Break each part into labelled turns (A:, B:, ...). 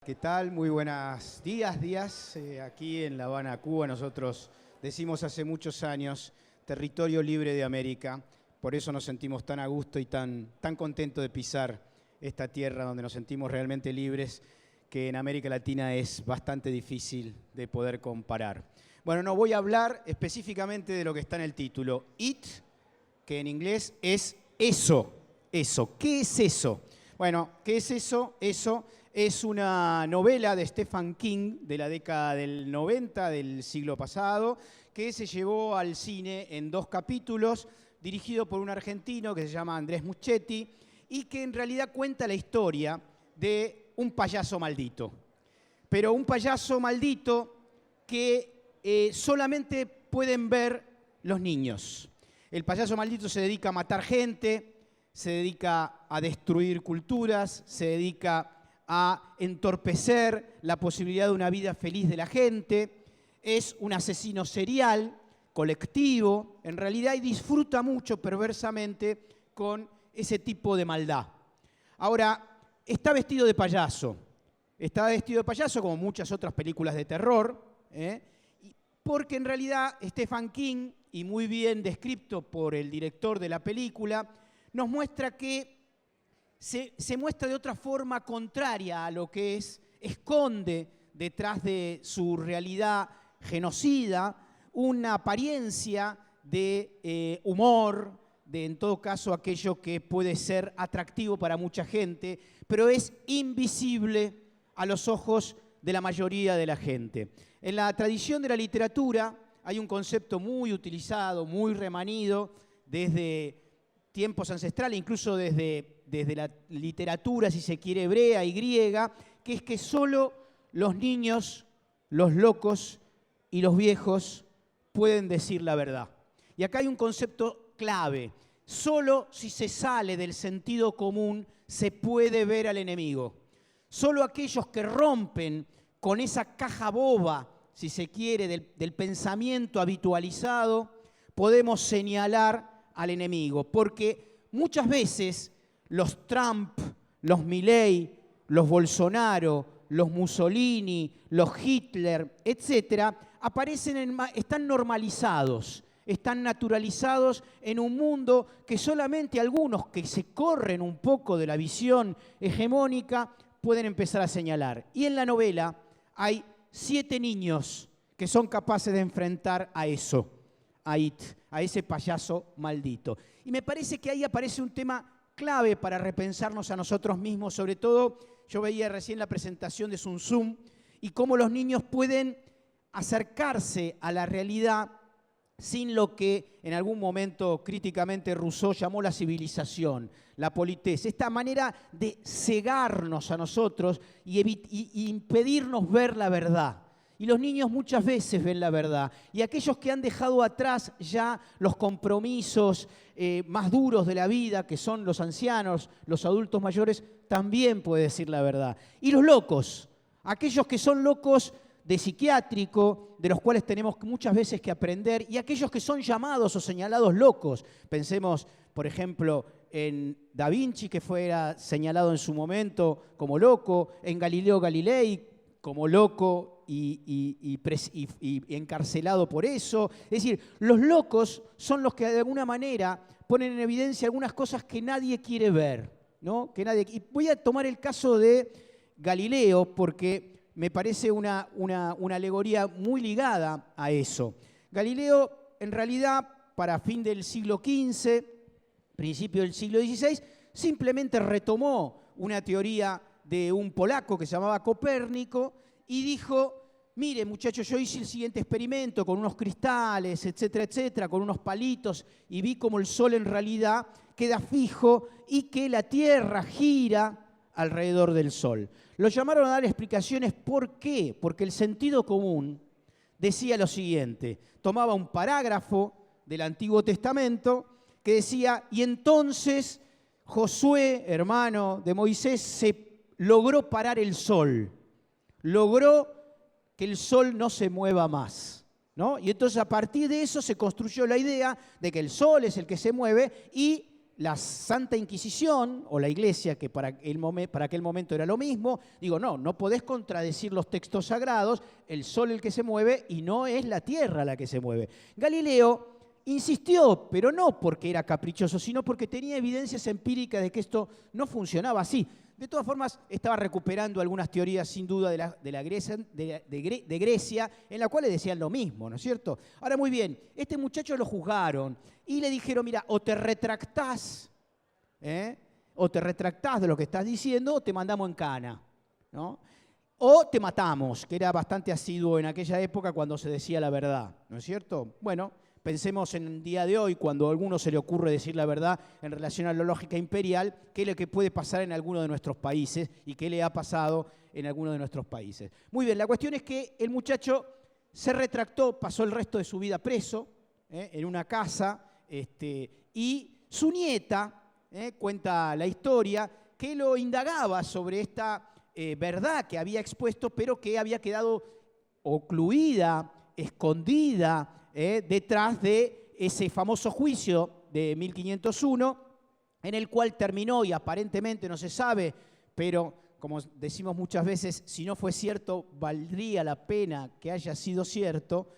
A: ¿Qué tal? Muy buenos días. Aquí en La Habana, Cuba, nosotros decimos hace muchos años territorio libre de América. Por eso nos sentimos tan a gusto y tan contentos de pisar esta tierra donde nos sentimos realmente libres, que en América Latina es bastante difícil de poder comparar. Bueno, no voy a hablar específicamente de lo que está en el título. It, que en inglés es eso. Eso. ¿Qué es eso? Bueno, ¿qué es eso? Eso es una novela de Stephen King de la década del 90 del siglo pasado, que se llevó al cine en 2 capítulos, dirigido por un argentino que se llama Andrés Muschietti, y que en realidad cuenta la historia de un payaso maldito. Pero un payaso maldito que solamente pueden ver los niños. El payaso maldito se dedica a matar gente, se dedica a destruir culturas, se dedica a entorpecer la posibilidad de una vida feliz de la gente, es un asesino serial, colectivo, en realidad, y disfruta mucho perversamente con ese tipo de maldad. Ahora, está vestido de payaso como muchas otras películas de terror, porque en realidad Stephen King, y muy bien descrito por el director de la película, nos muestra que se muestra de otra forma contraria a lo que esconde detrás de su realidad genocida una apariencia de humor, de en todo caso aquello que puede ser atractivo para mucha gente, pero es invisible a los ojos de la mayoría de la gente. En la tradición de la literatura hay un concepto muy utilizado, muy remanido desde tiempos ancestrales, incluso desde la literatura, si se quiere, hebrea y griega, que es que solo los niños, los locos y los viejos pueden decir la verdad. Y acá hay un concepto clave. Solo si se sale del sentido común se puede ver al enemigo. Solo aquellos que rompen con esa caja boba, si se quiere, del pensamiento habitualizado, podemos señalar al enemigo. Porque muchas veces los Trump, los Milei, los Bolsonaro, los Mussolini, los Hitler, etcétera, están normalizados, están naturalizados en un mundo que solamente algunos que se corren un poco de la visión hegemónica pueden empezar a señalar. Y en la novela hay 7 niños que son capaces de enfrentar a eso, a ese payaso maldito. Y me parece que ahí aparece un tema clave para repensarnos a nosotros mismos, sobre todo, yo veía recién la presentación de Sun Tzu, y cómo los niños pueden acercarse a la realidad sin lo que en algún momento críticamente Rousseau llamó la civilización, la politesse, esta manera de cegarnos a nosotros y impedirnos ver la verdad. Y los niños muchas veces ven la verdad. Y aquellos que han dejado atrás ya los compromisos más duros de la vida, que son los ancianos, los adultos mayores, también pueden decir la verdad. Y los locos, aquellos que son locos de psiquiátrico, de los cuales tenemos muchas veces que aprender, y aquellos que son llamados o señalados locos. Pensemos, por ejemplo, en Da Vinci, que fuera señalado en su momento como loco, en Galileo Galilei como loco y encarcelado por eso. Es decir, los locos son los que de alguna manera ponen en evidencia algunas cosas que nadie quiere ver, ¿no? Y voy a tomar el caso de Galileo porque me parece una alegoría muy ligada a eso. Galileo, en realidad, para fin del siglo XV, principio del siglo XVI, simplemente retomó una teoría de un polaco que se llamaba Copérnico y dijo: mire, muchachos, yo hice el siguiente experimento con unos cristales, etcétera, etcétera, con unos palitos, y vi cómo el Sol en realidad queda fijo y que la Tierra gira alrededor del Sol. Lo llamaron a dar explicaciones. ¿Por qué? Porque el sentido común decía lo siguiente. Tomaba un parágrafo del Antiguo Testamento que decía: y entonces Josué, hermano de Moisés, logró parar el sol, logró que el sol no se mueva más, ¿no? Y entonces a partir de eso se construyó la idea de que el sol es el que se mueve y la Santa Inquisición o la Iglesia, que para aquel momento era lo mismo, digo, no podés contradecir los textos sagrados, el sol el que se mueve y no es la tierra la que se mueve. Galileo insistió, pero no porque era caprichoso, sino porque tenía evidencias empíricas de que esto no funcionaba así. De todas formas, estaba recuperando algunas teorías, sin duda, de Grecia, en las cuales decían lo mismo, ¿no es cierto? Ahora, muy bien, este muchacho lo juzgaron y le dijeron, mira, o te retractás de lo que estás diciendo, o te mandamos en cana, ¿no? O te matamos, que era bastante asiduo en aquella época cuando se decía la verdad, ¿no es cierto? Bueno, pensemos en el día de hoy, cuando a alguno se le ocurre decir la verdad en relación a la lógica imperial, qué es lo que puede pasar en alguno de nuestros países y qué le ha pasado en alguno de nuestros países. Muy bien, la cuestión es que el muchacho se retractó, pasó el resto de su vida preso en una casa, y su nieta, cuenta la historia, que lo indagaba sobre esta verdad que había expuesto, pero que había quedado ocluida, escondida, detrás de ese famoso juicio de 1501, en el cual terminó, y aparentemente no se sabe, pero como decimos muchas veces, si no fue cierto, valdría la pena que haya sido cierto,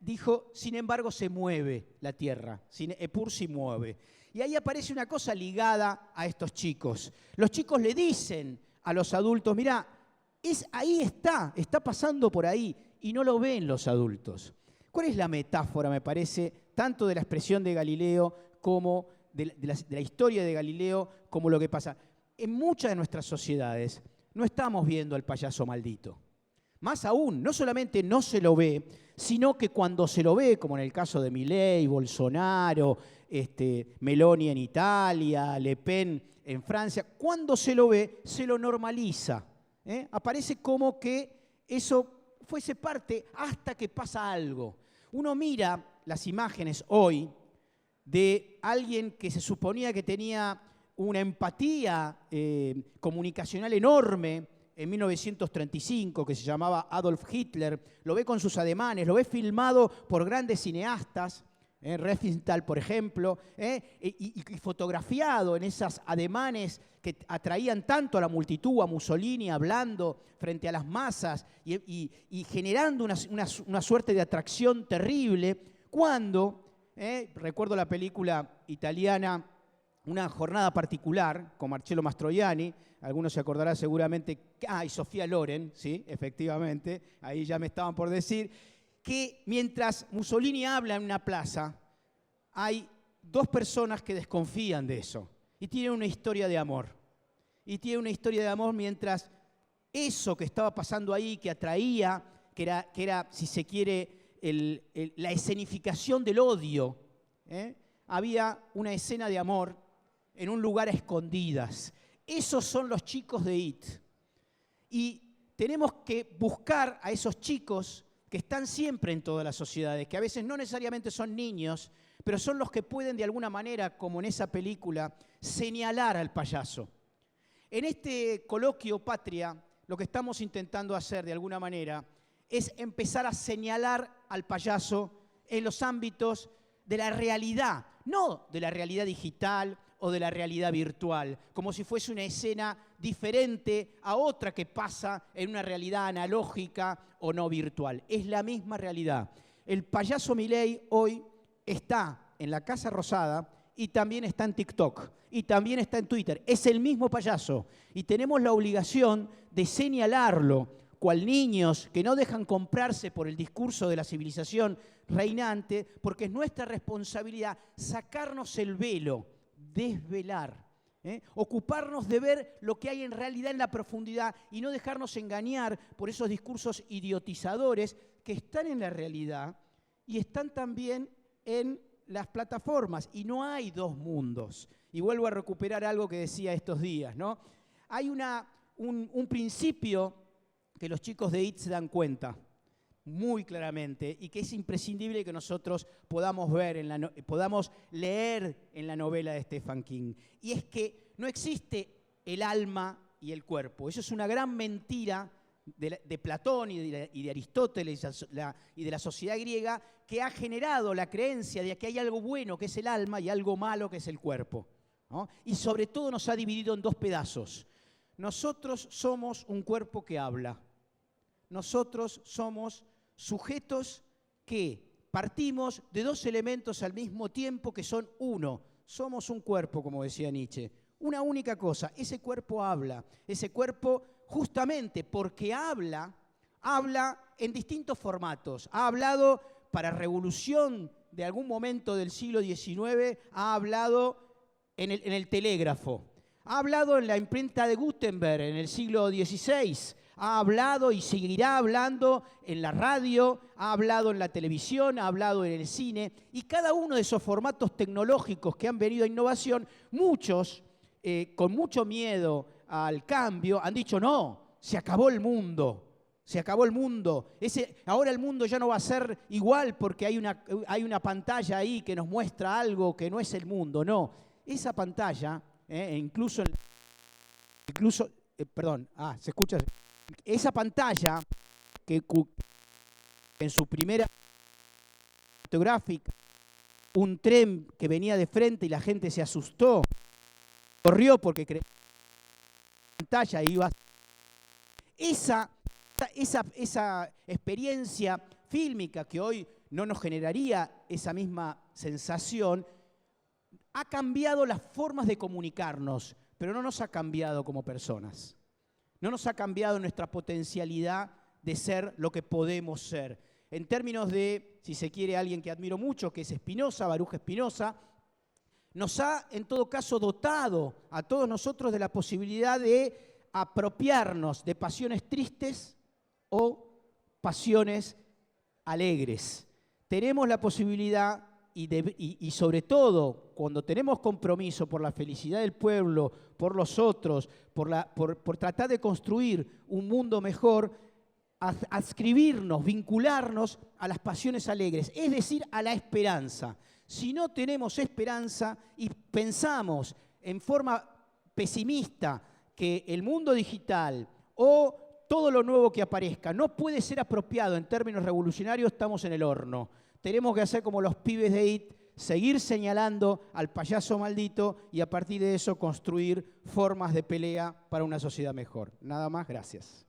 A: dijo, sin embargo, se mueve la tierra, Epur se mueve. Y ahí aparece una cosa ligada a estos chicos. Los chicos le dicen a los adultos, mirá, ahí está pasando por ahí, y no lo ven los adultos. ¿Cuál es la metáfora, me parece, tanto de la expresión de Galileo como de la historia de Galileo, como lo que pasa? En muchas de nuestras sociedades no estamos viendo al payaso maldito. Más aún, no solamente no se lo ve, sino que cuando se lo ve, como en el caso de Milei, Bolsonaro, Meloni en Italia, Le Pen en Francia, cuando se lo ve, se lo normaliza. Aparece como que eso fuese parte hasta que pasa algo. Uno mira las imágenes hoy de alguien que se suponía que tenía una empatía comunicacional enorme en 1935, que se llamaba Adolf Hitler, lo ve con sus ademanes, lo ve filmado por grandes cineastas, Riefenstahl, por ejemplo, y fotografiado en esos ademanes que atraían tanto a la multitud, a Mussolini hablando frente a las masas y generando una suerte de atracción terrible, cuando, recuerdo la película italiana Una jornada particular, con Marcello Mastroianni, algunos se acordarán seguramente, y Sofía Loren, sí, efectivamente, ahí ya me estaban por decir, que mientras Mussolini habla en una plaza, hay dos personas que desconfían de eso y tienen una historia de amor. Y tienen una historia de amor mientras eso que estaba pasando ahí, que atraía, que era si se quiere, la escenificación del odio, había una escena de amor en un lugar a escondidas. Esos son los chicos de IT. Y tenemos que buscar a esos chicos que están siempre en todas las sociedades, que a veces no necesariamente son niños, pero son los que pueden de alguna manera, como en esa película, señalar al payaso. En este coloquio Patria, lo que estamos intentando hacer de alguna manera es empezar a señalar al payaso en los ámbitos de la realidad, no de la realidad digital o de la realidad virtual, como si fuese una escena diferente a otra que pasa en una realidad analógica o no virtual. Es la misma realidad. El payaso Milei hoy está en la Casa Rosada y también está en TikTok y también está en Twitter. Es el mismo payaso y tenemos la obligación de señalarlo, cual niños que no dejan comprarse por el discurso de la civilización reinante, porque es nuestra responsabilidad sacarnos el velo, desvelar, ocuparnos de ver lo que hay en realidad en la profundidad y no dejarnos engañar por esos discursos idiotizadores que están en la realidad y están también en las plataformas. Y no hay dos mundos. Y vuelvo a recuperar algo que decía estos días, ¿no? Hay un principio que los chicos de IT se dan cuenta muy claramente y que es imprescindible que nosotros podamos ver, podamos leer en la novela de Stephen King. Y es que no existe el alma y el cuerpo. Eso es una gran mentira de Platón y de Aristóteles y de la sociedad griega, que ha generado la creencia de que hay algo bueno que es el alma y algo malo que es el cuerpo. ¿no? Y sobre todo nos ha dividido en dos pedazos. Nosotros somos un cuerpo que habla. Nosotros somos sujetos que partimos de dos elementos al mismo tiempo que son uno. Somos un cuerpo, como decía Nietzsche. Una única cosa, ese cuerpo habla. Ese cuerpo, justamente porque habla en distintos formatos. Ha hablado para revolución de algún momento del siglo XIX, ha hablado en el telégrafo. Ha hablado en la imprenta de Gutenberg en el siglo XVI, ha hablado y seguirá hablando en la radio, ha hablado en la televisión, ha hablado en el cine, y cada uno de esos formatos tecnológicos que han venido a innovación, muchos, con mucho miedo al cambio, han dicho no, se acabó el mundo. Se acabó el mundo. Ahora el mundo ya no va a ser igual porque hay una pantalla ahí que nos muestra algo que no es el mundo. No, esa pantalla, ¿se escucha? Esa pantalla que en su primera fotográfica, un tren que venía de frente y la gente se asustó, corrió porque creía que la pantalla iba a... Esa experiencia fílmica que hoy no nos generaría esa misma sensación, ha cambiado las formas de comunicarnos, pero no nos ha cambiado como personas. No nos ha cambiado nuestra potencialidad de ser lo que podemos ser. En términos de, si se quiere, alguien que admiro mucho, que es Spinoza, Baruch Spinoza, nos ha, en todo caso, dotado a todos nosotros de la posibilidad de apropiarnos de pasiones tristes o pasiones alegres. Tenemos la posibilidad y sobre todo cuando tenemos compromiso por la felicidad del pueblo, por los otros, por tratar de construir un mundo mejor, adscribirnos, vincularnos a las pasiones alegres, es decir, a la esperanza. Si no tenemos esperanza y pensamos en forma pesimista que el mundo digital o todo lo nuevo que aparezca no puede ser apropiado en términos revolucionarios, estamos en el horno. Tenemos que hacer como los pibes de IT, seguir señalando al payaso maldito y a partir de eso construir formas de pelea para una sociedad mejor. Nada más, gracias.